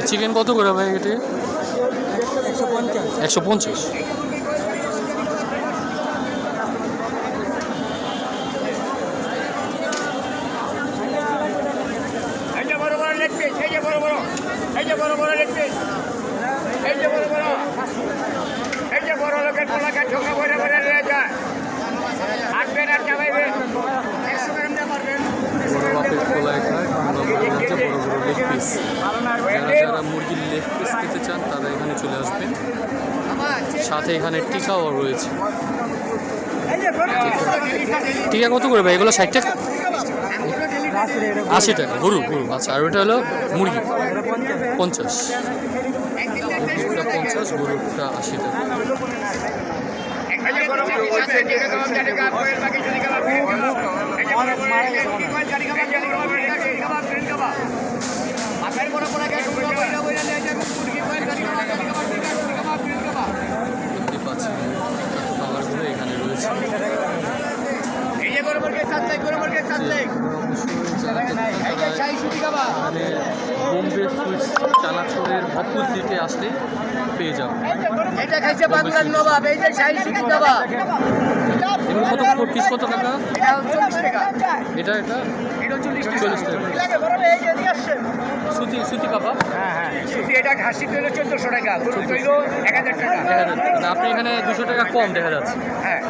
Chicken কত করে ভাই এটি? 150। যারা মুরগির লেগ পিস খেতে চান তারা এখানে চলে আসবেন। সাথে এখানে টিকাও রয়েছে। টিকা কত করে ভাই এগুলো? 60 টাকা, 80 টাকা। গরু গরু আচ্ছা। আর ওটা হলো মুরগি 50, মুরগিটা 50, গরুটা 80 টাকা। খাবারগুলো এখানে রয়েছে। বোম্বে সুইটস চানাচুরের অপোজিটে আসলে পেয়ে যাবেন। কত পিস কত টাকা? এটা 40 টাকা। সুতি কাবাব। এটা ঘাসি তৈল 1400 টাকা, গরু তৈল 1000 টাকা। আপনি এখানে 200 টাকা কম দেখা যাচ্ছে। হ্যাঁ